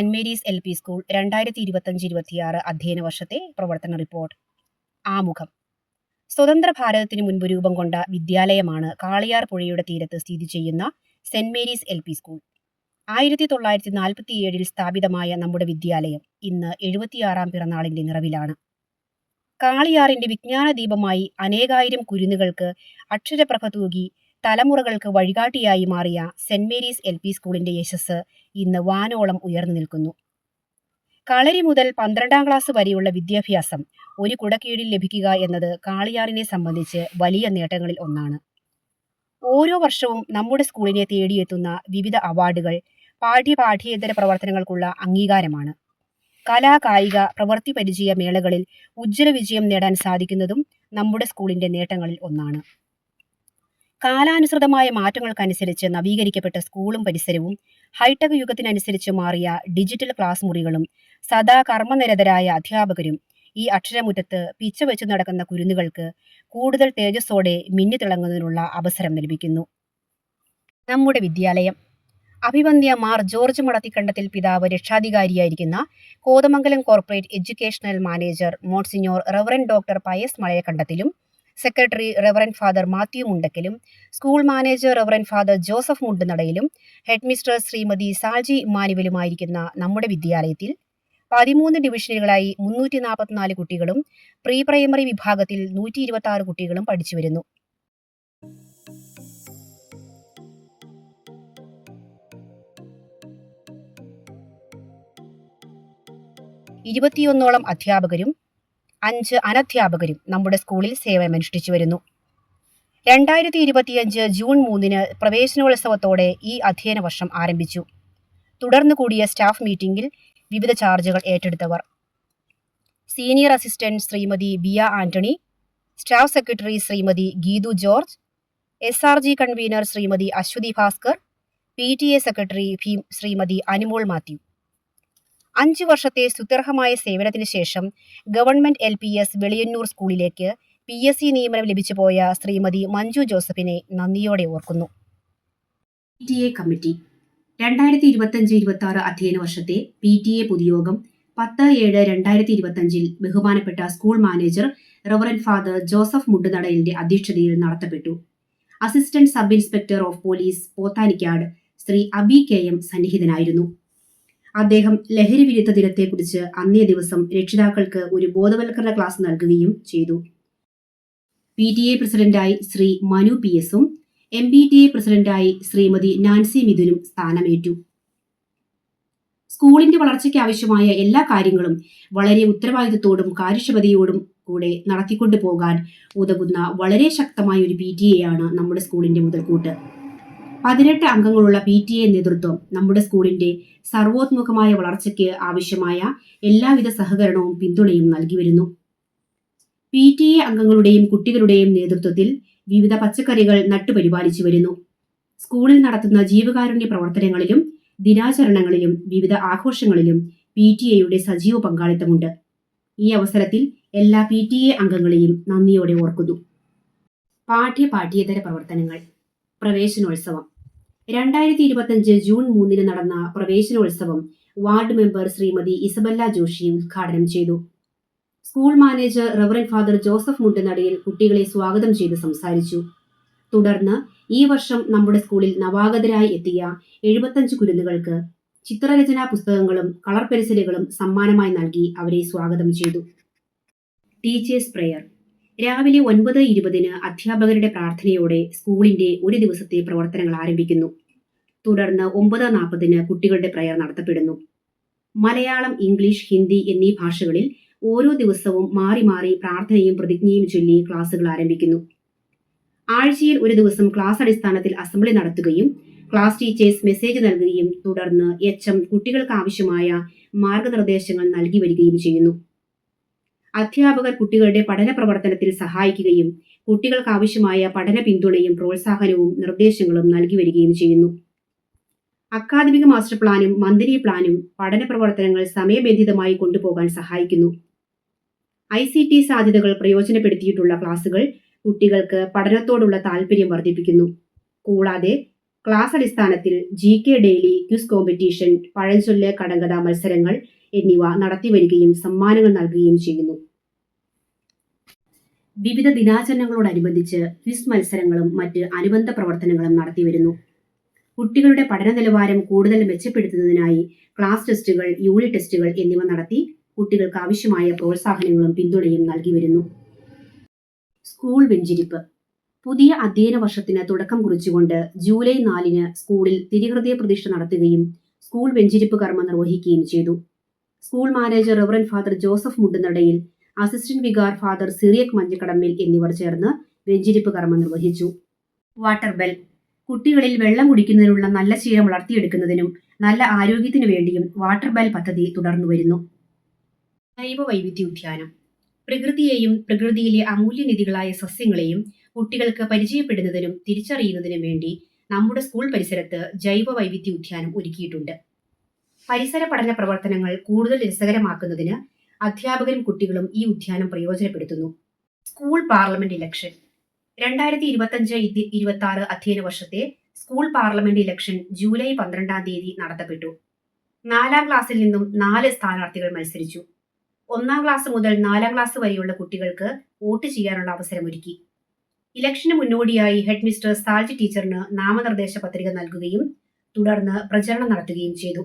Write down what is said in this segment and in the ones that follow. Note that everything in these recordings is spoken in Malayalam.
സെന്റ് മേരീസ് LP സ്കൂൾ 2025-26 അധ്യയന വർഷത്തെ പ്രവർത്തന റിപ്പോർട്ട്. ആമുഖം. സ്വതന്ത്ര ഭാരതത്തിന് മുൻപ് രൂപം കൊണ്ട വിദ്യാലയമാണ് കാളിയാർ പുഴയുടെ തീരത്ത് സ്ഥിതി ചെയ്യുന്ന സെന്റ് മേരീസ് LP സ്കൂൾ. 1947 സ്ഥാപിതമായ നമ്മുടെ വിദ്യാലയം ഇന്ന് 76ാം പിറന്നാളിന്റെ നിറവിലാണ്. കാളിയാറിന്റെ വിജ്ഞാന ദീപമായി അനേകായിരം കുരുന്നുകൾക്ക് അക്ഷരപ്രഭ തൂകി തലമുറകൾക്ക് വഴികാട്ടിയായി മാറിയ സെന്റ് മേരീസ് LP സ്കൂളിന്റെ യശസ് ഇന്ന് വാനോളം ഉയർന്നു നിൽക്കുന്നു. കളരി മുതൽ 12ാം ക്ലാസ് വരെയുള്ള വിദ്യാഭ്യാസം ഒരു കുടക്കീഴിൽ ലഭിക്കുക എന്നത് കാളിയാറിനെ സംബന്ധിച്ച് വലിയ നേട്ടങ്ങളിൽ ഒന്നാണ്. ഓരോ വർഷവും നമ്മുടെ സ്കൂളിനെ തേടിയെത്തുന്ന വിവിധ അവാർഡുകൾ പാഠ്യേതര പ്രവർത്തനങ്ങൾക്കുള്ള അംഗീകാരമാണ്. കലാ കായിക പ്രവൃത്തി പരിചയ മേളകളിൽ ഉജ്ജ്വല വിജയം നേടാൻ സാധിക്കുന്നതും നമ്മുടെ സ്കൂളിന്റെ നേട്ടങ്ങളിൽ ഒന്നാണ്. കാലാനുസൃതമായ മാറ്റങ്ങൾക്കനുസരിച്ച് നവീകരിക്കപ്പെട്ട സ്കൂളും പരിസരവും ഹൈടെക് യുഗത്തിനനുസരിച്ച് മാറിയ ഡിജിറ്റൽ ക്ലാസ് മുറികളും സദാ കർമ്മനിരതരായ അധ്യാപകരും ഈ അക്ഷരമുറ്റത്ത് പിച്ച വെച്ചു നടക്കുന്ന കുരുന്നുകൾക്ക് കൂടുതൽ തേജസ്സോടെ മിന്നിത്തിളങ്ങുന്നതിനുള്ള അവസരം ലഭിക്കുന്നു. നമ്മുടെ വിദ്യാലയം അഭിവന്ദ്യ മാർ ജോർജ് മടത്തിക്കണ്ടത്തിൽ പിതാവ് രക്ഷാധികാരിയായിരിക്കുന്ന Kothamangalam corporate educational manager monsignor reverend doctor Pius മലയക്കണ്ടത്തിലും സെക്രട്ടറി റവറൻഡ് ഫാദർ മാത്യു മുണ്ടക്കലും school manager reverend father Joseph മുണ്ടുനടയിലും ഹെഡ്മിസ്റ്റർ ശ്രീമതി സാൽജി ഇമ്മാനുവലുമായിരിക്കുന്ന നമ്മുടെ വിദ്യാലയത്തിൽ 13 ഡിവിഷനുകളായി 344 കുട്ടികളും പ്രീ പ്രൈമറി വിഭാഗത്തിൽ 126 കുട്ടികളും പഠിച്ചു വരുന്നു. ഇരുപത്തിയൊന്നോളം അധ്യാപകരും 5 അനധ്യാപകരും നമ്മുടെ സ്കൂളിൽ സേവനമനുഷ്ഠിച്ചു വരുന്നു. 2025 ജൂൺ 3 പ്രവേശനോത്സവത്തോടെ ഈ അധ്യയന വർഷം ആരംഭിച്ചു. തുടർന്ന് കൂടിയ സ്റ്റാഫ് മീറ്റിംഗിൽ വിവിധ ചാർജുകൾ ഏറ്റെടുത്തവർ: senior assistant Shrimati Biya Antony, staff secretary Shrimati Geethu George, SRG convener Shrimati Aswathy Bhaskar, PTA secretary Shrimati Anumol Mathew. 5 വർഷത്തെ സുത്യർഹമായ സേവനത്തിന് ശേഷം ഗവൺമെന്റ് LPS വെളിയന്നൂർ സ്കൂളിലേക്ക് PSC നിയമനം ലഭിച്ചു പോയ ശ്രീമതി മഞ്ജു ജോസഫിനെ നന്ദിയോടെ ഓർക്കുന്നു. PTA കമ്മിറ്റി 2025-26 അധ്യയന വർഷത്തെ PTA പൊതുയോഗം 10/7/2025 ബഹുമാനപ്പെട്ട school manager reverend father Joseph മുണ്ടുനടയിലിന്റെ അധ്യക്ഷതയിൽ നടത്തപ്പെട്ടു. Assistant sub inspector of police Pothanicad Shri Abi KM സന്നിഹിതനായിരുന്നു. അദ്ദേഹം ലഹരി വിരുദ്ധ ദിനത്തെക്കുറിച്ച് അന്നേ ദിവസം രക്ഷിതാക്കൾക്ക് ഒരു ബോധവൽക്കരണ ക്ലാസ് നൽകുകയും ചെയ്തു. PTA പ്രസിഡന്റായി ശ്രീ മനു PS-ഉം MBTA പ്രസിഡന്റായി ശ്രീമതി നാൻസി മിഥുനും സ്ഥാനമേറ്റു. സ്കൂളിന്റെ വളർച്ചയ്ക്ക് ആവശ്യമായ എല്ലാ കാര്യങ്ങളും വളരെ ഉത്തരവാദിത്തത്തോടും കാര്യക്ഷമതയോടും കൂടെ നടത്തിക്കൊണ്ടു പോകാൻ ഉതകുന്ന വളരെ ശക്തമായ ഒരു PTA-യാണ് നമ്മുടെ സ്കൂളിന്റെ മുതൽക്കൂട്ട്. 18 അംഗങ്ങളുള്ള PTA നേതൃത്വം നമ്മുടെ സ്കൂളിന്റെ സർവോത്മുഖമായ വളർച്ചയ്ക്ക് ആവശ്യമായ എല്ലാവിധ സഹകരണവും പിന്തുണയും നൽകി വരുന്നു. PTA അംഗങ്ങളുടെയും കുട്ടികളുടെയും നേതൃത്വത്തിൽ വിവിധ പച്ചക്കറികൾ നട്ടുപരിപാലിച്ചു വരുന്നു. സ്കൂളിൽ നടത്തുന്ന ജീവകാരുണ്യ പ്രവർത്തനങ്ങളിലും ദിനാചരണങ്ങളിലും വിവിധ ആഘോഷങ്ങളിലും PTA-യുടെ സജീവ പങ്കാളിത്തമുണ്ട്. ഈ അവസരത്തിൽ എല്ലാ PTA അംഗങ്ങളെയും നന്ദിയോടെ ഓർക്കുന്നു. പാഠ്യേതര പ്രവർത്തനങ്ങൾ. പ്രവേശനോത്സവം 2025 ജൂൺ 3 നടന്ന പ്രവേശനോത്സവം ward member Shrimati Isabella Joshi ഉദ്ഘാടനം ചെയ്തു. School manager reverend father Joseph Mundunadayil കുട്ടികളെ സ്വാഗതം ചെയ്ത് സംസാരിച്ചു. തുടർന്ന് ഈ വർഷം നമ്മുടെ സ്കൂളിൽ നവാഗതരായി എത്തിയ 75 കുരുന്നുകൾക്ക് ചിത്രരചനാ പുസ്തകങ്ങളും കളർ പെൻസിലുകളും സമ്മാനമായി നൽകി അവരെ സ്വാഗതം ചെയ്തു. ടീച്ചേഴ്സ് പ്രെയർ രാവിലെ 9:20 അധ്യാപകരുടെ പ്രാർത്ഥനയോടെ സ്കൂളിന്റെ ഒരു ദിവസത്തെ പ്രവർത്തനങ്ങൾ ആരംഭിക്കുന്നു. തുടർന്ന് 9:40 കുട്ടികളുടെ പ്രയർ നടത്തപ്പെടുന്നു. മലയാളം, ഇംഗ്ലീഷ്, ഹിന്ദി എന്നീ ഭാഷകളിൽ ഓരോ ദിവസവും മാറി മാറി പ്രാർത്ഥനയും പ്രതിജ്ഞയും ചൊല്ലി ക്ലാസുകൾ ആരംഭിക്കുന്നു. ആഴ്ചയിൽ ഒരു ദിവസം ക്ലാസ് അടിസ്ഥാനത്തിൽ അസംബ്ലി നടത്തുകയും ക്ലാസ് ടീച്ചേഴ്സ് മെസ്സേജ് നൽകുകയും തുടർന്ന് HM കുട്ടികൾക്ക് ആവശ്യമായ മാർഗനിർദ്ദേശങ്ങൾ നൽകി വരികയും ചെയ്യുന്നു. അധ്യാപകർ കുട്ടികളുടെ പഠന പ്രവർത്തനത്തിൽ സഹായിക്കുകയും കുട്ടികൾക്ക് ആവശ്യമായ പഠന പിന്തുണയും പ്രോത്സാഹനവും നിർദ്ദേശങ്ങളും നൽകി വരികയും ചെയ്യുന്നു. അക്കാദമിക മാസ്റ്റർ പ്ലാനും മന്ത്ലി പ്ലാനും പഠന പ്രവർത്തനങ്ങൾ സമയബന്ധിതമായി കൊണ്ടുപോകാൻ സഹായിക്കുന്നു. ICT സാധ്യതകൾ പ്രയോജനപ്പെടുത്തിയിട്ടുള്ള ക്ലാസുകൾ കുട്ടികൾക്ക് പഠനത്തോടുള്ള താല്പര്യം വർദ്ധിപ്പിക്കുന്നു. കൂടാതെ ക്ലാസ് അടിസ്ഥാനത്തിൽ GK ഡെയിലി, ക്വിസ് കോമ്പറ്റീഷൻ, പഴഞ്ചൊല്ല്, കടങ്കഥ മത്സരങ്ങൾ എന്നിവ നടത്തിവരികയും സമ്മാനങ്ങൾ നൽകുകയും ചെയ്യുന്നു. വിവിധ ദിനാചരണങ്ങളോടനുബന്ധിച്ച് ക്വിസ് മത്സരങ്ങളും മറ്റ് അനുബന്ധ പ്രവർത്തനങ്ങളും നടത്തിവരുന്നു. കുട്ടികളുടെ പഠന നിലവാരം കൂടുതൽ മെച്ചപ്പെടുത്തുന്നതിനായി ക്ലാസ് ടെസ്റ്റുകൾ, യൂണിറ്റ് ടെസ്റ്റുകൾ എന്നിവ നടത്തി കുട്ടികൾക്ക് ആവശ്യമായ പ്രോത്സാഹനങ്ങളും പിന്തുണയും നൽകി വരുന്നു. സ്കൂൾ വെഞ്ചിരിപ്പ്. പുതിയ അധ്യയന വർഷത്തിന് തുടക്കം കുറിച്ചുകൊണ്ട് ജൂലൈ 4-ന് സ്കൂളിൽ തിരുഹൃദയ പ്രതിഷ്ഠ നടത്തുകയും സ്കൂൾ വെഞ്ചിരിപ്പ് കർമ്മം നിർവഹിക്കുകയും ചെയ്തു. School manager reverend father Joseph Mundunadayil, assistant vicar father Cyriac Manjakadambil എന്നിവർ ചേർന്ന് വെഞ്ചിരിപ്പ് കർമ്മം നിർവഹിച്ചു. Water bell. കുട്ടികളിൽ വെള്ളം കുടിക്കുന്നതിനുള്ള നല്ല ശീലം വളർത്തിയെടുക്കുന്നതിനും നല്ല ആരോഗ്യത്തിനു വേണ്ടിയും വാട്ടർ ബെൽ പദ്ധതി തുടർന്നു വരുന്നു. ജൈവ വൈവിധ്യ ഉദ്യാനം. പ്രകൃതിയെയും പ്രകൃതിയിലെ അമൂല്യനിധികളായ സസ്യങ്ങളെയും കുട്ടികൾക്ക് പരിചയപ്പെടുന്നതിനും തിരിച്ചറിയുന്നതിനും വേണ്ടി നമ്മുടെ സ്കൂൾ പരിസരത്ത് ജൈവ വൈവിധ്യ ഉദ്യാനം ഒരുക്കിയിട്ടുണ്ട്. പരിസര പഠന പ്രവർത്തനങ്ങൾ കൂടുതൽ രസകരമാക്കുന്നതിന് അധ്യാപകരും കുട്ടികളും ഈ ഉദ്യാനം പ്രയോജനപ്പെടുത്തുന്നു. School parliament election. 2025-26 അധ്യയന വർഷത്തെ സ്കൂൾ പാർലമെന്റ് ഇലക്ഷൻ ജൂലൈ 12-ാം തീയതി നടത്തപ്പെട്ടു. 4-ാം ക്ലാസ്സിൽ നിന്നും 4 സ്ഥാനാർത്ഥികൾ മത്സരിച്ചു. 1-ാം ക്ലാസ് മുതൽ 4-ാം ക്ലാസ് വരെയുള്ള കുട്ടികൾക്ക് വോട്ട് ചെയ്യാനുള്ള അവസരമൊരുക്കി. ഇലക്ഷന് മുന്നോടിയായി ഹെഡ് മിസ്റ്റർ സാൽജി ടീച്ചറിന് നാമനിർദ്ദേശ പത്രിക നൽകുകയും തുടർന്ന് പ്രചരണം നടത്തുകയും ചെയ്തു.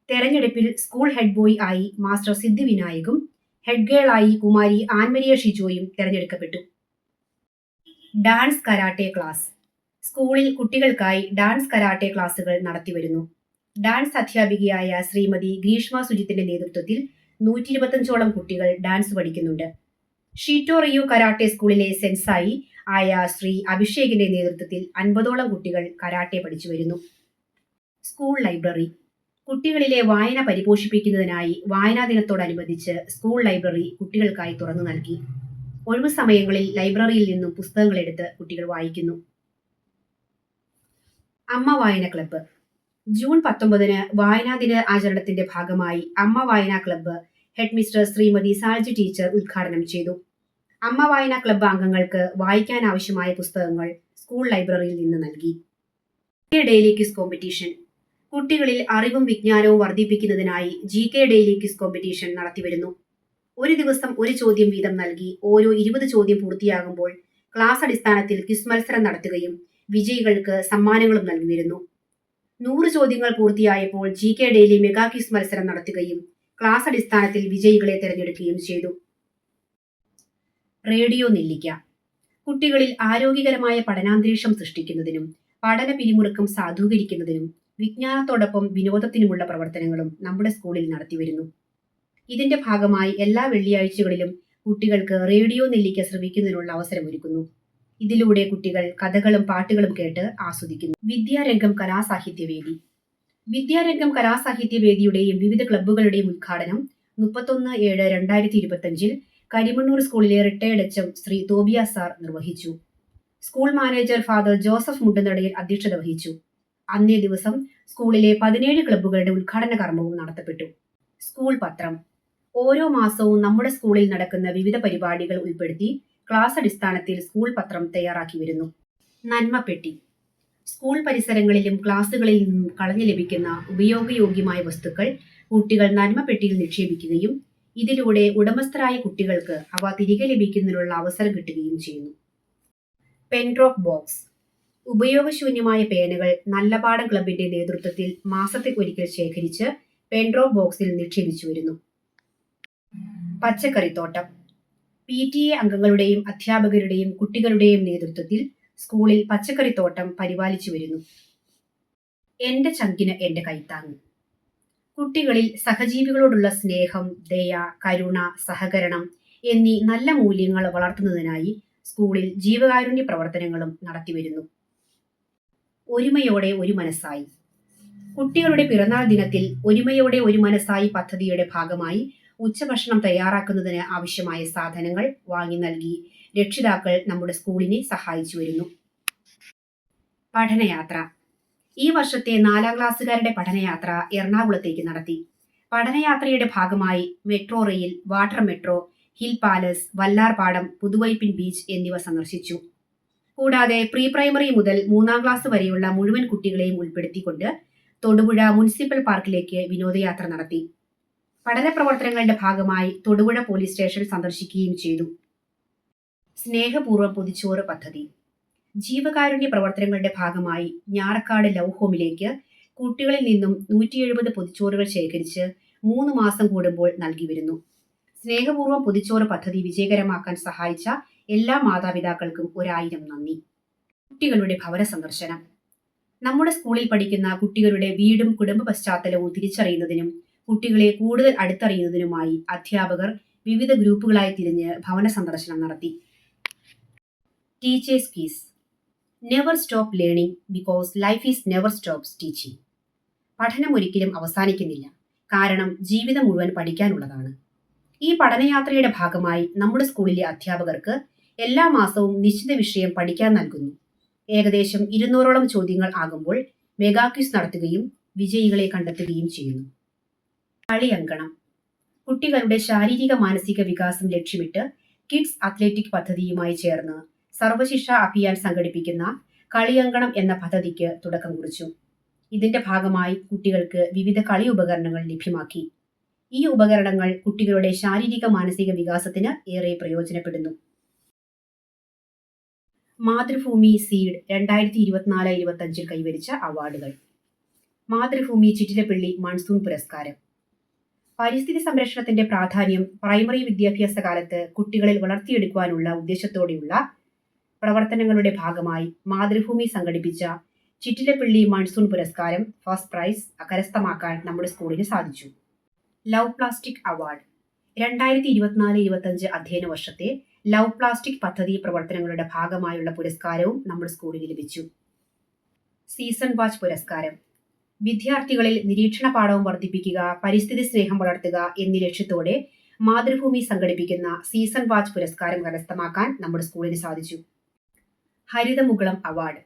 തെരഞ്ഞെടുപ്പിൽ സ്കൂൾ ഹെഡ് ബോയ് ആയി മാസ്റ്റർ സിദ്ധി വിനായകും ഹെഡ് ഗേൾ ആയി കുമാരി ആൻമരിയ ഷിജോയും തെരഞ്ഞെടുക്കപ്പെട്ടു. Dance karate class. സ്കൂളിൽ കുട്ടികൾക്കായി ഡാൻസ് കരാട്ടെ ക്ലാസുകൾ നടത്തിവരുന്നു. ഡാൻസ് അധ്യാപികയായ ശ്രീമതി ഗ്രീഷ്മ സുജിത്തിന്റെ നേതൃത്വത്തിൽ 125ഓളം കുട്ടികൾ ഡാൻസ് പഠിക്കുന്നുണ്ട്. ഷീറ്റോ റിയോ കരാട്ടെ സ്കൂളിലെ സെൻസായി ആയ ശ്രീ അഭിഷേകിന്റെ നേതൃത്വത്തിൽ 50ഓളം കുട്ടികൾ കരാട്ടെ പഠിച്ചു വരുന്നു. School library. കുട്ടികളിലെ വായന പരിപോഷിപ്പിക്കുന്നതിനായി വായനാ ദിനത്തോടനുബന്ധിച്ച് സ്കൂൾ ലൈബ്രറി കുട്ടികൾക്കായി തുറന്നു നൽകി. ഒഴിവു സമയങ്ങളിൽ ലൈബ്രറിയിൽ നിന്നും പുസ്തകങ്ങൾ എടുത്ത് കുട്ടികൾ വായിക്കുന്നു. അമ്മ വായന ക്ലബ്ബ്. ജൂൺ 19-ന് വായനാ ദിന ആചരണത്തിന്റെ ഭാഗമായി അമ്മ വായനാ club headmistress Shrimati Salji teacher ഉദ്ഘാടനം ചെയ്തു. അമ്മ വായനാ ക്ലബ്ബ് അംഗങ്ങൾക്ക് വായിക്കാൻ ആവശ്യമായ പുസ്തകങ്ങൾ സ്കൂൾ ലൈബ്രറിയിൽ നിന്ന് നൽകി. Daily quiz competition. കുട്ടികളിൽ അറിവും വിജ്ഞാനവും വർദ്ധിപ്പിക്കുന്നതിനായി GK ഡെയിലി ക്വിസ് കോമ്പറ്റീഷൻ നടത്തിവരുന്നു. ഒരു ദിവസം ഒരു ചോദ്യം വീതം നൽകി ഓരോ 20 ചോദ്യം പൂർത്തിയാകുമ്പോൾ ക്ലാസ് അടിസ്ഥാനത്തിൽ ക്വിസ് മത്സരം നടത്തുകയും വിജയികൾക്ക് സമ്മാനങ്ങളും നൽകി വരുന്നു. 100 ചോദ്യങ്ങൾ പൂർത്തിയായപ്പോൾ GK ഡെയിലി മെഗാ ക്വിസ് മത്സരം നടത്തുകയും ക്ലാസ് അടിസ്ഥാനത്തിൽ വിജയികളെ തിരഞ്ഞെടുക്കുകയും ചെയ്തു. റേഡിയോ നെല്ലിക്ക. കുട്ടികളിൽ ആരോഗ്യകരമായ പഠനാന്തരീക്ഷം സൃഷ്ടിക്കുന്നതിനും പഠന പിരിമുറുക്കം സാധൂകരിക്കുന്നതിനും വിജ്ഞാനത്തോടൊപ്പം വിനോദത്തിനുമുള്ള പ്രവർത്തനങ്ങളും നമ്മുടെ സ്കൂളിൽ നടത്തിവരുന്നു. ഇതിന്റെ ഭാഗമായി എല്ലാ വെള്ളിയാഴ്ചകളിലും കുട്ടികൾക്ക് റേഡിയോ നെല്ലിക്ക ശ്രവിക്കുന്നതിനുള്ള അവസരമൊരുക്കുന്നു. ഇതിലൂടെ കുട്ടികൾ കഥകളും പാട്ടുകളും കേട്ട് ആസ്വദിക്കുന്നു. വിദ്യാരംഗം കലാസാഹിത്യവേദി. വിദ്യാരംഗം കലാസാഹിത്യവേദിയുടെയും വിവിധ ക്ലബ്ബുകളുടെയും ഉദ്ഘാടനം 31/7/2025 കരിമണ്ണൂർ സ്കൂളിലെ റിട്ടയർഡ് HM ശ്രീ തോബിയ സാർ നിർവഹിച്ചു. School manager father Joseph Mundunadayil അധ്യക്ഷത വഹിച്ചു. അന്നേ ദിവസം സ്കൂളിലെ 17 ക്ലബ്ബുകളുടെ ഉദ്ഘാടന കർമ്മവും നടത്തപ്പെട്ടു. സ്കൂൾ പത്രം. ഓരോ മാസവും നമ്മുടെ സ്കൂളിൽ നടക്കുന്ന വിവിധ പരിപാടികൾ ഉൾപ്പെടുത്തി ക്ലാസ് അടിസ്ഥാനത്തിൽ സ്കൂൾ പത്രം തയ്യാറാക്കി വരുന്നു. നന്മപ്പെട്ടി. സ്കൂൾ പരിസരങ്ങളിലും ക്ലാസുകളിൽ നിന്നും കളഞ്ഞു ലഭിക്കുന്ന ഉപയോഗയോഗ്യമായ വസ്തുക്കൾ കുട്ടികൾ നന്മപ്പെട്ടിയിൽ നിക്ഷേപിക്കുകയും ഇതിലൂടെ ഉടമസ്ഥരായ കുട്ടികൾക്ക് അവ തിരികെ ലഭിക്കുന്നതിനുള്ള അവസരം കിട്ടുകയും ചെയ്യുന്നു. പെൻഡ്രോപ്പ് ബോക്സ്. ഉപയോഗശൂന്യമായ പേനകൾ നല്ലപാഠം ക്ലബിന്റെ നേതൃത്വത്തിൽ മാസത്തിലൊരിക്കൽ ശേഖരിച്ച് പെൻഡ്രോപ്പ് ബോക്സിൽ നിക്ഷേപിച്ചു വരുന്നു. പച്ചക്കറിത്തോട്ടം. PTA അംഗങ്ങളുടെയും അധ്യാപകരുടെയും കുട്ടികളുടെയും നേതൃത്വത്തിൽ സ്കൂളിൽ പച്ചക്കറിത്തോട്ടം പരിപാലിച്ചു വരുന്നു. എന്റെ ചങ്കിന് എന്റെ കൈത്താങ്ങ്. കുട്ടികളിൽ സഹജീവികളോടുള്ള സ്നേഹം, ദയ, കരുണ, സഹകരണം എന്നീ നല്ല മൂല്യങ്ങൾ വളർത്തുന്നതിനായി സ്കൂളിൽ ജീവകാരുണ്യ പ്രവർത്തനങ്ങളും നടത്തിവരുന്നു. ഒരുമയോടെ ഒരു മനസ്സായി. കുട്ടികളുടെ പിറന്നാൾ ദിനത്തിൽ ഒരുമയോടെ ഒരു മനസ്സായി പദ്ധതിയുടെ ഭാഗമായി ഉച്ചഭക്ഷണം തയ്യാറാക്കുന്നതിന് ആവശ്യമായ സാധനങ്ങൾ വാങ്ങി നൽകി രക്ഷിതാക്കൾ നമ്മുടെ സ്കൂളിനെ സഹായിച്ചു വരുന്നു. പഠനയാത്ര. ഈ വർഷത്തെ 4-ാം ക്ലാസ്സുകാരുടെ പഠനയാത്ര എറണാകുളത്തേക്ക് നടത്തി. പഠനയാത്രയുടെ ഭാഗമായി metro rail, water metro, hill palace, Vallarpadam, Puthuvypeen beach എന്നിവ സന്ദർശിച്ചു. കൂടാതെ പ്രീ പ്രൈമറി മുതൽ 3-ാം ക്ലാസ് വരെയുള്ള മുഴുവൻ കുട്ടികളെയും ഉൾപ്പെടുത്തിക്കൊണ്ട് തൊടുപുഴ മുനിസിപ്പൽ പാർക്കിലേക്ക് വിനോദയാത്ര നടത്തി. പഠന പ്രവർത്തനങ്ങളുടെ ഭാഗമായി തൊടുപുഴ പോലീസ് സ്റ്റേഷൻ സന്ദർശിക്കുകയും ചെയ്തു. സ്നേഹപൂർവ്വം പൊതിച്ചോറ് പദ്ധതി. ജീവകാരുണ്യ പ്രവർത്തനങ്ങളുടെ ഭാഗമായി ഞാറക്കാട് ലവ് ഹോമിലേക്ക് കുട്ടികളിൽ നിന്നും 170 പൊതിച്ചോറുകൾ ശേഖരിച്ച് 3 മാസം കൂടുമ്പോൾ നൽകി വരുന്നു. സ്നേഹപൂർവ്വം പൊതിച്ചോറ് പദ്ധതി വിജയകരമാക്കാൻ സഹായിച്ച എല്ലാ മാതാപിതാക്കൾക്കും 1000 നന്ദി. കുട്ടികളുടെ ഭവന സന്ദർശനം. നമ്മുടെ സ്കൂളിൽ പഠിക്കുന്ന കുട്ടികളുടെ വീടും കുടുംബ പശ്ചാത്തലവും തിരിച്ചറിയുന്നതിനും കുട്ടികളെ കൂടുതൽ അടുത്തറിയുന്നതിനുമായി അധ്യാപകർ വിവിധ ഗ്രൂപ്പുകളായി തിരിഞ്ഞ് ഭവന സന്ദർശനം നടത്തി. Teachers quiz. Never stop learning because life is never stops teaching. പഠനം ഒരിക്കലും അവസാനിക്കുന്നില്ല, കാരണം ജീവിതം മുഴുവൻ പഠിക്കാനുള്ളതാണ്. ഈ പഠനയാത്രയുടെ ഭാഗമായി നമ്മുടെ സ്കൂളിലെ അധ്യാപകർക്ക് എല്ലാ മാസവും നിശ്ചിത വിഷയം പഠിക്കാൻ നൽകുന്നു. ഏകദേശം 200ഓളം ചോദ്യങ്ങൾ ആകുമ്പോൾ മെഗാ ക്വിസ് നടത്തുകയും വിജയികളെ കണ്ടെത്തുകയും ചെയ്യുന്നു. കളിയങ്കണം. കുട്ടികളുടെ ശാരീരിക മാനസിക വികാസം ലക്ഷ്യമിട്ട് കിഡ്സ് അത്ലറ്റിക് പദ്ധതിയുമായി ചേർന്ന് സർവശിക്ഷ അഭിയാൻ സംഘടിപ്പിക്കുന്ന കളിയങ്കണം എന്ന പദ്ധതിക്ക് തുടക്കം കുറിച്ചു. ഇതിന്റെ ഭാഗമായി കുട്ടികൾക്ക് വിവിധ കളി ഉപകരണങ്ങൾ ലഭ്യമാക്കി. ഈ ഉപകരണങ്ങൾ കുട്ടികളുടെ ശാരീരിക മാനസിക വികാസത്തിന് ഏറെ പ്രയോജനപ്പെടുന്നു. മാതൃഭൂമി സീഡ് 2024-25 കൈവരിച്ച അവാർഡുകൾ. മാതൃഭൂമി ചിറ്റിലപ്പള്ളി മൺസൂൺ പുരസ്കാരം. പരിസ്ഥിതി സംരക്ഷണത്തിന്റെ പ്രാധാന്യം പ്രൈമറി വിദ്യാഭ്യാസ കാലത്ത് കുട്ടികളിൽ വളർത്തിയെടുക്കുവാനുള്ള ഉദ്ദേശത്തോടെയുള്ള പ്രവർത്തനങ്ങളുടെ ഭാഗമായി മാതൃഭൂമി സംഘടിപ്പിച്ച ചിറ്റിലപ്പള്ളി മൺസൂൺ പുരസ്കാരം ഫസ്റ്റ് പ്രൈസ് കരസ്ഥമാക്കാൻ നമ്മുടെ സ്കൂളിന് സാധിച്ചു. Love plastic award. 2024-25 അധ്യയന വർഷത്തെ ലവ് പ്ലാസ്റ്റിക് പദ്ധതി പ്രവർത്തനങ്ങളുടെ ഭാഗമായുള്ള പുരസ്കാരവും നമ്മുടെ സ്കൂളിന് ലഭിച്ചു. സീസൺ വാച്ച് പുരസ്കാരം. വിദ്യാർത്ഥികളിൽ നിരീക്ഷണ പാഠവും വർദ്ധിപ്പിക്കുക, പരിസ്ഥിതി സ്നേഹം വളർത്തുക എന്നീ ലക്ഷ്യത്തോടെ മാതൃഭൂമി സംഘടിപ്പിക്കുന്ന സീസൺ വാച്ച് പുരസ്കാരം കരസ്ഥമാക്കാൻ നമ്മുടെ സ്കൂളിന് സാധിച്ചു. ഹരിതമുകുളം അവാർഡ്.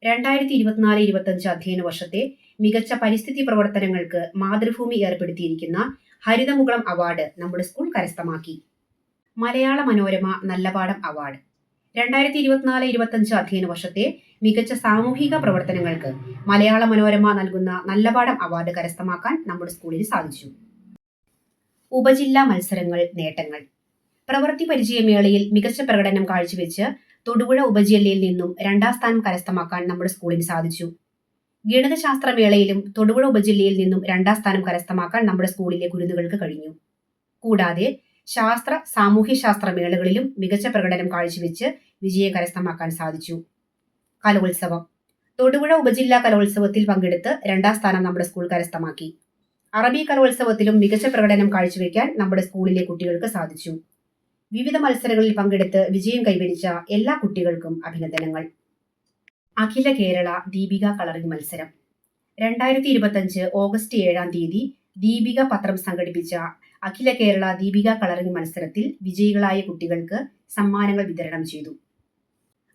2024-25 അധ്യയന വർഷത്തെ മികച്ച പരിസ്ഥിതി പ്രവർത്തനങ്ങൾക്ക് മാതൃഭൂമി ഏർപ്പെടുത്തിയിരിക്കുന്ന ഹരിതമുകുളം അവാർഡ് നമ്മുടെ സ്കൂൾ കരസ്ഥമാക്കി. മലയാള മനോരമ നല്ലപാഠം അവാർഡ്. 2024-25 അധ്യയന വർഷത്തെ മികച്ച സാമൂഹിക പ്രവർത്തനങ്ങൾക്ക് മലയാള മനോരമ നൽകുന്ന നല്ലപാഠം അവാർഡ് കരസ്ഥമാക്കാൻ നമ്മുടെ സ്കൂളിന് സാധിച്ചു. ഉപജില്ലാ മത്സരങ്ങൾ നേട്ടങ്ങൾ. പ്രവൃത്തി പരിചയമേളയിൽ മികച്ച പ്രകടനം കാഴ്ചവെച്ച് തൊടുപുഴ ഉപജില്ലയിൽ നിന്നും 2ാം സ്ഥാനം കരസ്ഥമാക്കാൻ നമ്മുടെ സ്കൂളിന് സാധിച്ചു. ഗണിതശാസ്ത്രമേളയിലും തൊടുപുഴ ഉപജില്ലയിൽ നിന്നും 2ാം സ്ഥാനം കരസ്ഥമാക്കാൻ നമ്മുടെ സ്കൂളിലെ കുരുന്നുകൾക്ക് കഴിഞ്ഞു. കൂടാതെ ശാസ്ത്ര സാമൂഹ്യശാസ്ത്ര മേളകളിലും മികച്ച പ്രകടനം കാഴ്ചവെച്ച് വിജയം കരസ്ഥമാക്കാൻ സാധിച്ചു. കലോത്സവം. തൊടുപുഴ ഉപജില്ലാ കലോത്സവത്തിൽ പങ്കെടുത്ത് 2ാം സ്ഥാനം നമ്മുടെ സ്കൂൾ കരസ്ഥമാക്കി. അറബി കലോത്സവത്തിലും മികച്ച പ്രകടനം കാഴ്ചവെക്കാൻ നമ്മുടെ സ്കൂളിലെ കുട്ടികൾക്ക് സാധിച്ചു. വിവിധ മത്സരങ്ങളിൽ പങ്കെടുത്ത് വിജയം കൈവരിച്ച എല്ലാ കുട്ടികൾക്കും അഭിനന്ദനങ്ങൾ. അഖില കേരള ദീപിക കളറിംഗ് മത്സരം. 2025 ഓഗസ്റ്റ് 7-ാം തീയതി ദീപിക പത്രം സംഘടിപ്പിച്ച അഖില കേരള ദീപിക കളറിംഗ് മത്സരത്തിൽ വിജയികളായ കുട്ടികൾക്ക് സമ്മാനങ്ങൾ വിതരണം ചെയ്തു.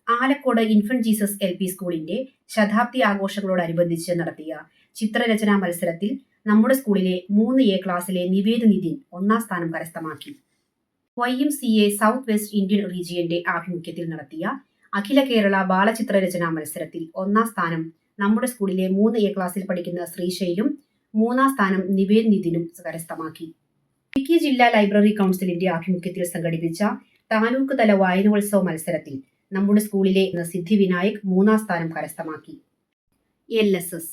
ആലക്കോട് ഇൻഫന്റ് ജീസസ് LP സ്കൂളിന്റെ ശതാബ്ദി ആഘോഷങ്ങളോടനുബന്ധിച്ച് നടത്തിയ ചിത്രരചനാ മത്സരത്തിൽ നമ്മുടെ സ്കൂളിലെ 3A ക്ലാസ്സിലെ നിവേദ് നിതിൻ 1ാം സ്ഥാനം കരസ്ഥമാക്കി. YMCA സൗത്ത് വെസ്റ്റ് ഇന്ത്യൻ റീജിയന്റെ ആഭിമുഖ്യത്തിൽ നടത്തിയ അഖില കേരള ബാലചിത്രരചനാ മത്സരത്തിൽ 1ാം സ്ഥാനം നമ്മുടെ സ്കൂളിലെ 3A ക്ലാസ്സിൽ പഠിക്കുന്ന ശ്രീശൈലും 3ാം സ്ഥാനം നിവേദ് നിതിനും കരസ്ഥമാക്കി. ഇടുക്കി ജില്ലാ ലൈബ്രറി കൗൺസിലിന്റെ ആഭിമുഖ്യത്തിൽ സംഘടിപ്പിച്ച താലൂക്ക് തല വായനോത്സവ മത്സരത്തിൽ നമ്മുടെ സ്കൂളിലെ സിദ്ധിവിനായക് 3ാം സ്ഥാനം കരസ്ഥമാക്കി. LSS.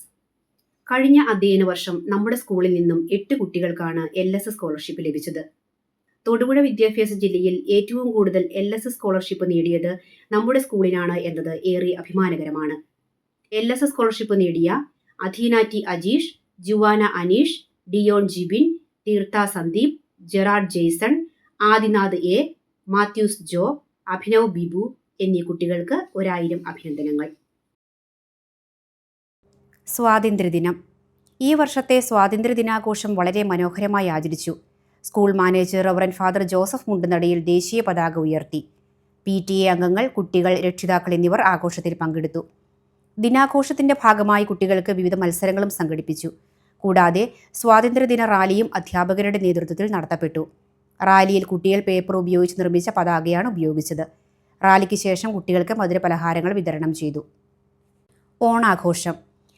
കഴിഞ്ഞ അധ്യയന വർഷം നമ്മുടെ സ്കൂളിൽ നിന്നും 8 കുട്ടികൾക്കാണ് LSS സ്കോളർഷിപ്പ് ലഭിച്ചത്. തൊടുപുഴ വിദ്യാഭ്യാസ ജില്ലയിൽ ഏറ്റവും കൂടുതൽ LSS സ്കോളർഷിപ്പ് നേടിയത് നമ്മുടെ സ്കൂളിനാണ് എന്നത് ഏറെ അഭിമാനകരമാണ്. LSS സ്കോളർഷിപ്പ് നേടിയ Adheena T Ajeesh, Juana Aneesh, Dion Jibin, Theertha Sandeep, Gerard Jaison, Adinath A, Mathews Joe, Abhinav Bibu എന്നീ കുട്ടികൾക്ക് 1000 അഭിനന്ദനങ്ങൾ. സ്വാതന്ത്ര്യദിനം. ഈ വർഷത്തെ സ്വാതന്ത്ര്യദിനാഘോഷം വളരെ മനോഹരമായി ആചരിച്ചു. School manager reverend father Joseph Mundunadayil ദേശീയ പതാക ഉയർത്തി. PTA അംഗങ്ങൾ, കുട്ടികൾ, രക്ഷിതാക്കൾ എന്നിവർ ആഘോഷത്തിൽ പങ്കെടുത്തു. ദിനാഘോഷത്തിന്റെ ഭാഗമായി കുട്ടികൾക്ക് വിവിധ മത്സരങ്ങളും സംഘടിപ്പിച്ചു. കൂടാതെ സ്വാതന്ത്ര്യദിന റാലിയും അധ്യാപകരുടെ നേതൃത്വത്തിൽ നടത്തപ്പെട്ടു. റാലിയിൽ കുട്ടികൾ പേപ്പർ ഉപയോഗിച്ച് നിർമ്മിച്ച പതാകയാണ് ഉപയോഗിച്ചത്. റാലിക്ക് ശേഷം കുട്ടികൾക്ക് മധുരപലഹാരങ്ങൾ വിതരണം ചെയ്തു. ഓണാഘോഷം.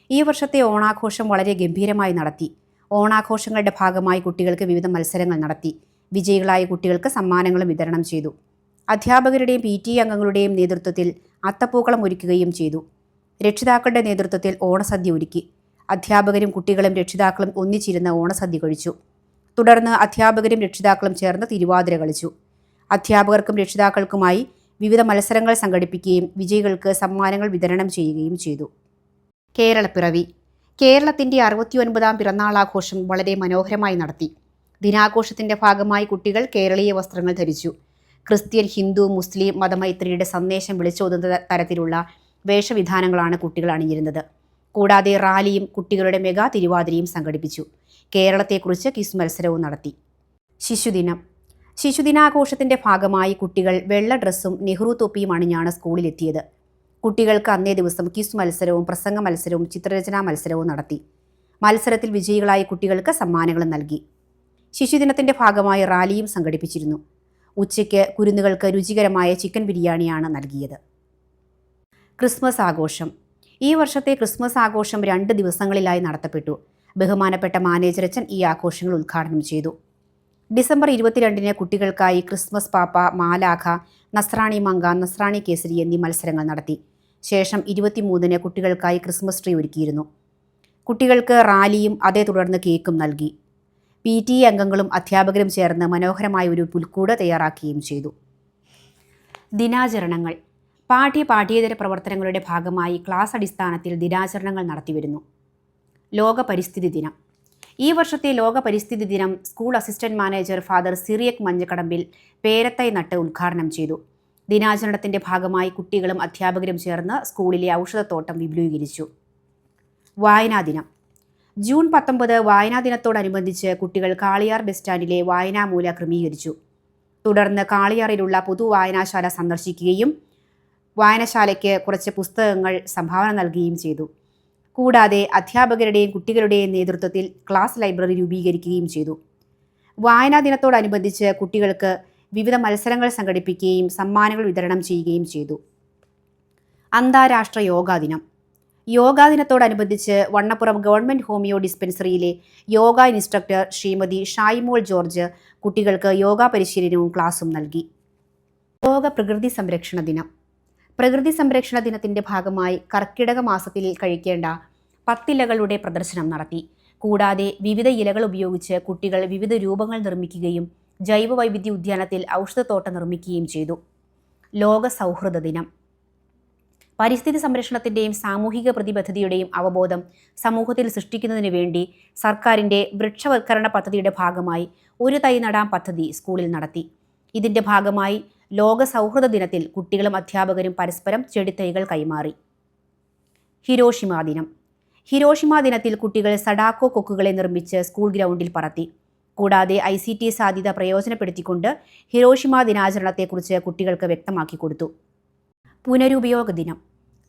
ഈ വർഷത്തെ ഓണാഘോഷം വളരെ ഗംഭീരമായി നടത്തി. ഓണാഘോഷങ്ങളുടെ ഭാഗമായി കുട്ടികൾക്ക് വിവിധ മത്സരങ്ങൾ നടത്തി. വിജയികളായ കുട്ടികൾക്ക് സമ്മാനങ്ങളും വിതരണം ചെയ്തു. അധ്യാപകരുടെയും PTA അംഗങ്ങളുടെയും നേതൃത്വത്തിൽ അത്തപ്പൂക്കളം ഒരുക്കുകയും ചെയ്തു. രക്ഷിതാക്കളുടെ നേതൃത്വത്തിൽ ഓണസദ്യ ഒരുക്കി. അധ്യാപകരും കുട്ടികളും രക്ഷിതാക്കളും ഒന്നിച്ചിരുന്ന് ഓണസദ്യ കഴിച്ചു. തുടർന്ന് അധ്യാപകരും രക്ഷിതാക്കളും ചേർന്ന് തിരുവാതിര കളിച്ചു. അധ്യാപകർക്കും രക്ഷിതാക്കൾക്കുമായി വിവിധ മത്സരങ്ങൾ സംഘടിപ്പിക്കുകയും വിജയികൾക്ക് സമ്മാനങ്ങൾ വിതരണം ചെയ്യുകയും ചെയ്തു. കേരളപ്പിറവി. കേരളത്തിൻ്റെ 69ാം പിറന്നാളാഘോഷം വളരെ മനോഹരമായി നടത്തി. ദിനാഘോഷത്തിൻ്റെ ഭാഗമായി കുട്ടികൾ കേരളീയ വസ്ത്രങ്ങൾ ധരിച്ചു. ക്രിസ്ത്യൻ, ഹിന്ദു, മുസ്ലിം മതമൈത്രിയുടെ സന്ദേശം വിളിച്ചോതുന്ന തരത്തിലുള്ള വേഷവിധാനങ്ങളാണ് കുട്ടികൾ അണിഞ്ഞിരുന്നത്. കൂടാതെ റാലിയും കുട്ടികളുടെ മെഗാ തിരുവാതിരയും സംഘടിപ്പിച്ചു. കേരളത്തെക്കുറിച്ച് ക്വിസ് മത്സരവും നടത്തി. ശിശുദിനം. ശിശുദിനാഘോഷത്തിൻ്റെ ഭാഗമായി കുട്ടികൾ വെള്ള ഡ്രസ്സും നെഹ്റു തൊപ്പിയും അണിഞ്ഞാണ് സ്കൂളിലെത്തിയത്. കുട്ടികൾക്ക് അന്നേ ദിവസം ക്വിസ് മത്സരവും പ്രസംഗ മത്സരവും ചിത്രരചനാ മത്സരവും നടത്തി. മത്സരത്തിൽ വിജയികളായ കുട്ടികൾക്ക് സമ്മാനങ്ങളും നൽകി. ശിശുദിനത്തിൻ്റെ ഭാഗമായി റാലിയും സംഘടിപ്പിച്ചിരുന്നു. ഉച്ചയ്ക്ക് കുരുന്നുകൾക്ക് രുചികരമായ ചിക്കൻ ബിരിയാണിയാണ് നൽകിയത്. ക്രിസ്മസ് ആഘോഷം. ഈ വർഷത്തെ ക്രിസ്മസ് ആഘോഷം 2 ദിവസങ്ങളിലായി നടത്തപ്പെട്ടു. ബഹുമാനപ്പെട്ട മാനേജരച്ചൻ ഈ ആഘോഷങ്ങൾ ഉദ്ഘാടനം ചെയ്തു. ഡിസംബർ 22-ന് കുട്ടികൾക്കായി ക്രിസ്മസ് പാപ്പ, മാലാഖ, നസ്രാണി മങ്ക, നസ്രാണി കേസരി എന്നീ മത്സരങ്ങൾ നടത്തി. ശേഷം 23-ന് കുട്ടികൾക്കായി ക്രിസ്മസ് ട്രീ ഒരുക്കിയിരുന്നു. കുട്ടികൾക്ക് റാലിയും അതേ തുടർന്ന് കേക്കും നൽകി. PTA അംഗങ്ങളും അധ്യാപകരും ചേർന്ന് മനോഹരമായ ഒരു പുൽക്കൂട് തയ്യാറാക്കുകയും ചെയ്തു. ദിനാചരണങ്ങൾ. പാഠ്യേതര പ്രവർത്തനങ്ങളുടെ ഭാഗമായി ക്ലാസ് അടിസ്ഥാനത്തിൽ ദിനാചരണങ്ങൾ നടത്തിവരുന്നു. ലോക പരിസ്ഥിതി ദിനം. ഈ വർഷത്തെ ലോക പരിസ്ഥിതി ദിനം school assistant manager father Cyriac Manjakadambil പേരത്തൈ നട്ട് ഉദ്ഘാടനം ചെയ്തു. ദിനാചരണത്തിൻ്റെ ഭാഗമായി കുട്ടികളും അധ്യാപകരും ചേർന്ന് സ്കൂളിലെ ഔഷധത്തോട്ടം വിപുലീകരിച്ചു. വായനാ ദിനം. ജൂൺ 19 വായനാ ദിനത്തോടനുബന്ധിച്ച് കുട്ടികൾ കാളിയാർ ബസ് സ്റ്റാൻഡിലെ വായനാമൂല ക്രമീകരിച്ചു. തുടർന്ന് കാളിയാറിലുള്ള പൊതു വായനാശാല സന്ദർശിക്കുകയും വായനശാലയ്ക്ക് കുറച്ച് പുസ്തകങ്ങൾ സംഭാവന നൽകുകയും ചെയ്തു. കൂടാതെ അധ്യാപകരുടെയും കുട്ടികളുടെയും നേതൃത്വത്തിൽ ക്ലാസ് ലൈബ്രറി രൂപീകരിക്കുകയും ചെയ്തു. വായനാ ദിനത്തോടനുബന്ധിച്ച് കുട്ടികൾക്ക് വിവിധ മത്സരങ്ങൾ സംഘടിപ്പിക്കുകയും സമ്മാനങ്ങൾ വിതരണം ചെയ്യുകയും ചെയ്തു. അന്താരാഷ്ട്ര യോഗാ ദിനം. യോഗാ ദിനത്തോടനുബന്ധിച്ച് Vannappuram government homeo dispensary yoga instructor Shrimati Shaimol George കുട്ടികൾക്ക് യോഗാ പരിശീലനവും ക്ലാസും നൽകി. ലോക പ്രകൃതി സംരക്ഷണ ദിനം. പ്രകൃതി സംരക്ഷണ ദിനത്തിൻ്റെ ഭാഗമായി കർക്കിടക മാസത്തിൽ കഴിക്കേണ്ട 10 ഇലകളുടെ പ്രദർശനം നടത്തി. കൂടാതെ വിവിധ ഇലകൾ ഉപയോഗിച്ച് കുട്ടികൾ വിവിധ രൂപങ്ങൾ നിർമ്മിക്കുകയും ജൈവ വൈവിധ്യ ഉദ്യാനത്തിൽ ഔഷധത്തോട്ടം നിർമ്മിക്കുകയും ചെയ്തു. ലോക സൗഹൃദ ദിനം. പരിസ്ഥിതി സംരക്ഷണത്തിൻ്റെയും സാമൂഹിക പ്രതിബദ്ധതയുടെയും അവബോധം സമൂഹത്തിൽ സൃഷ്ടിക്കുന്നതിന് വേണ്ടി സർക്കാരിൻ്റെ വൃക്ഷവൽക്കരണ പദ്ധതിയുടെ ഭാഗമായി ഒരു തൈ നടാം പദ്ധതി സ്കൂളിൽ നടത്തി. ഇതിൻ്റെ ഭാഗമായി ലോക സൗഹൃദ ദിനത്തിൽ കുട്ടികളും അധ്യാപകരും പരസ്പരം ചെടിത്തൈകൾ കൈമാറി. ഹിരോഷിമ ദിനം. ഹിരോഷിമ ദിനത്തിൽ കുട്ടികൾ സഡാക്കോ കൊക്കുകളെ നിർമ്മിച്ച് സ്കൂൾ ഗ്രൗണ്ടിൽ പറത്തി. കൂടാതെ ICT സാധ്യത പ്രയോജനപ്പെടുത്തിക്കൊണ്ട് ഹിരോഷിമ ദിനാചരണത്തെക്കുറിച്ച് കുട്ടികൾക്ക് വ്യക്തമാക്കി കൊടുത്തു. പുനരുപയോഗ ദിനം.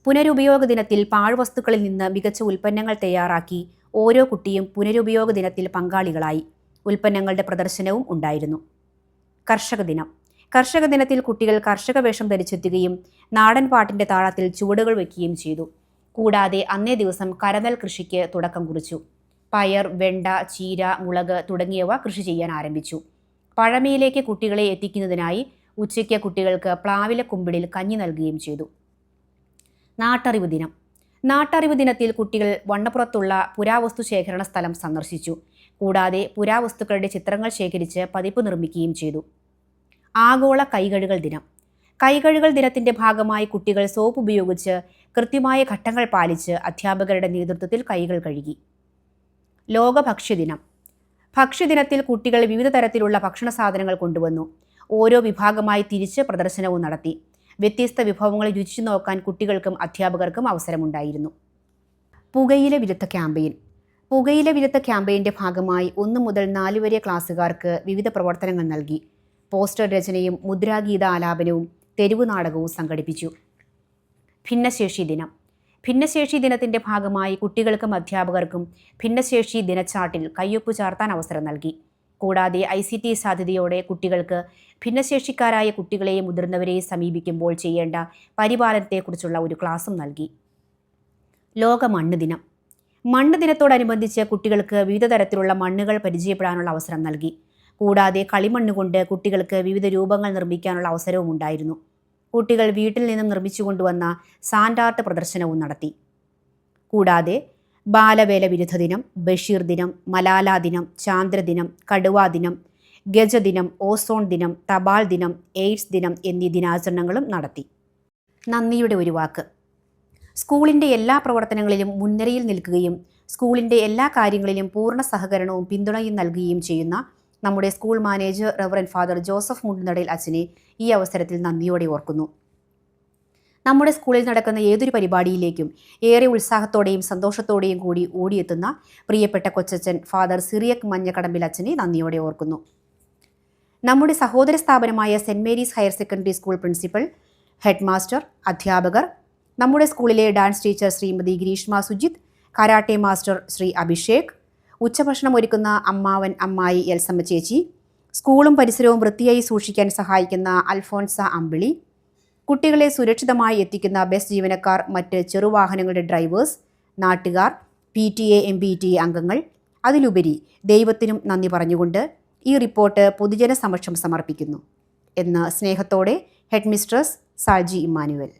പുനരുപയോഗ ദിനത്തിൽ പാഴ്വസ്തുക്കളിൽ നിന്ന് മികച്ച ഉൽപ്പന്നങ്ങൾ തയ്യാറാക്കി ഓരോ കുട്ടിയും പുനരുപയോഗ ദിനത്തിൽ പങ്കാളികളായി. ഉൽപ്പന്നങ്ങളുടെ പ്രദർശനവും ഉണ്ടായിരുന്നു. കർഷക ദിനം. കർഷക ദിനത്തിൽ കുട്ടികൾ കർഷക വേഷം ധരിച്ചെത്തുകയും നാടൻ പാട്ടിൻ്റെ താളത്തിൽ ചുവടുകൾ വയ്ക്കുകയും ചെയ്തു. കൂടാതെ അന്നേ ദിവസം കരനെൽ കൃഷിക്ക് തുടക്കം കുറിച്ചു. പയർ, വെണ്ട, ചീര, മുളക് തുടങ്ങിയവ കൃഷി ചെയ്യാൻ ആരംഭിച്ചു. പഴമയിലേക്ക് കുട്ടികളെ എത്തിക്കുന്നതിനായി ഉച്ചയ്ക്ക് കുട്ടികൾക്ക് പ്ലാവില കുമ്പിളിൽ കഞ്ഞി നൽകുകയും ചെയ്തു. നാട്ടറിവ് ദിനം. നാട്ടറിവ് ദിനത്തിൽ കുട്ടികൾ വണ്ണപ്പുറത്തുള്ള പുരാവസ്തു ശേഖരണ സ്ഥലം സന്ദർശിച്ചു. കൂടാതെ പുരാവസ്തുക്കളുടെ ചിത്രങ്ങൾ ശേഖരിച്ച് പതിപ്പ് നിർമ്മിക്കുകയും ചെയ്തു. ആഗോള കൈകഴുകൽ ദിനം. കൈകഴുകൽ ദിനത്തിൻ്റെ ഭാഗമായി കുട്ടികൾ സോപ്പ് ഉപയോഗിച്ച് കൃത്യമായ ഘട്ടങ്ങൾ പാലിച്ച് അധ്യാപകരുടെ നേതൃത്വത്തിൽ കൈകൾ കഴുകി. ലോക ഭക്ഷ്യദിനം. ഭക്ഷ്യദിനത്തിൽ കുട്ടികൾ വിവിധ തരത്തിലുള്ള ഭക്ഷണ സാധനങ്ങൾ കൊണ്ടുവന്നു. ഓരോ വിഭാഗമായി തിരിച്ച് പ്രദർശനവും നടത്തി. വ്യത്യസ്ത വിഭവങ്ങൾ രുചിച്ചു നോക്കാൻ കുട്ടികൾക്കും അധ്യാപകർക്കും അവസരമുണ്ടായിരുന്നു. പുകയില വിരുദ്ധ ക്യാമ്പയിൻ. പുകയില വിരുദ്ധ ക്യാമ്പയിൻ്റെ ഭാഗമായി 1 മുതൽ 4 വരെ ക്ലാസ്സുകാർക്ക് വിവിധ പ്രവർത്തനങ്ങൾ നൽകി. പോസ്റ്റർ രചനയും മുദ്രാഗീത ആലാപനവും തെരുവ് നാടകവും സംഘടിപ്പിച്ചു. ഭിന്നശേഷി ദിനം. ഭിന്നശേഷി ദിനത്തിൻ്റെ ഭാഗമായി കുട്ടികൾക്കും അധ്യാപകർക്കും ഭിന്നശേഷി ദിനച്ചാർട്ടിൽ കയ്യൊപ്പ് ചാർത്താൻ അവസരം നൽകി. കൂടാതെ ICT സാധ്യതയോടെ കുട്ടികൾക്ക് ഭിന്നശേഷിക്കാരായ കുട്ടികളെയും മുതിർന്നവരെയും സമീപിക്കുമ്പോൾ ചെയ്യേണ്ട പരിപാലനത്തെക്കുറിച്ചുള്ള ഒരു ക്ലാസും നൽകി. ലോക മണ്ണ് ദിനം. മണ്ണ് ദിനത്തോടനുബന്ധിച്ച് കുട്ടികൾക്ക് വിവിധ തരത്തിലുള്ള മണ്ണുകൾ പരിചയപ്പെടാനുള്ള അവസരം നൽകി. കൂടാതെ കളിമണ്ണ് കൊണ്ട് കുട്ടികൾക്ക് വിവിധ രൂപങ്ങൾ നിർമ്മിക്കാനുള്ള അവസരവും ഉണ്ടായിരുന്നു. കുട്ടികൾ വീട്ടിൽ നിന്നും നിർമ്മിച്ചു കൊണ്ടുവന്ന സാൻഡ് ആർട്ട് പ്രദർശനവും നടത്തി. കൂടാതെ ബാലവേല വിരുദ്ധ ദിനം, ബഷീർ ദിനം, മലാല ദിനം, ചാന്ദ്രദിനം, കടുവാ ദിനം, ഗജദിനം, ഓസോൺ ദിനം, തപാൽ ദിനം, എയ്ഡ്സ് ദിനം എന്നീ ദിനാചരണങ്ങളും നടത്തി. നന്ദിയുടെ ഒരു വാക്ക്. സ്കൂളിൻ്റെ എല്ലാ പ്രവർത്തനങ്ങളിലും മുൻനിരയിൽ നിൽക്കുകയും സ്കൂളിൻ്റെ എല്ലാ കാര്യങ്ങളിലും പൂർണ്ണ സഹകരണവും പിന്തുണയും നൽകുകയും ചെയ്യുന്ന നമ്മുടെ school manager reverend father Joseph Mundunadayil അച്ഛനെ ഈ അവസരത്തിൽ നന്ദിയോടെ ഓർക്കുന്നു. നമ്മുടെ സ്കൂളിൽ നടക്കുന്ന ഏതൊരു പരിപാടിയിലേക്കും ഏറെ ഉത്സാഹത്തോടെയും സന്തോഷത്തോടെയും കൂടി ഓടിയെത്തുന്ന പ്രിയപ്പെട്ട കൊച്ചച്ഛൻ ഫാദർ സിറിയക് മഞ്ഞക്കടമ്പിൽ അച്ഛനെ നന്ദിയോടെ ഓർക്കുന്നു. നമ്മുടെ സഹോദര സ്ഥാപനമായ saint Mary's higher secondary school principal, head master, അധ്യാപകർ, നമ്മുടെ സ്കൂളിലെ dance teacher Shrimati Greeshma Sujith, karate master Shri Abhishek, ഉച്ചഭക്ഷണം ഒരുക്കുന്ന അമ്മാവൻ അമ്മായി എൽസമ്മ ചേച്ചി, സ്കൂളും പരിസരവും വൃത്തിയായി സൂക്ഷിക്കാൻ സഹായിക്കുന്ന അൽഫോൻസ അമ്പിളി, കുട്ടികളെ സുരക്ഷിതമായി എത്തിക്കുന്ന ബസ് ജീവനക്കാർ, മറ്റ് ചെറുവാഹനങ്ങളുടെ ഡ്രൈവേഴ്സ്, നാട്ടുകാർ, PTA MPTA അംഗങ്ങൾ, അതിലുപരി ദൈവത്തിനും നന്ദി പറഞ്ഞുകൊണ്ട് ഈ റിപ്പോർട്ട് പൊതുജന സമക്ഷം സമർപ്പിക്കുന്നു എന്ന് സ്നേഹത്തോടെ ഹെഡ് മിസ്ട്രസ് സാൽജി ഇമ്മാനുവൽ.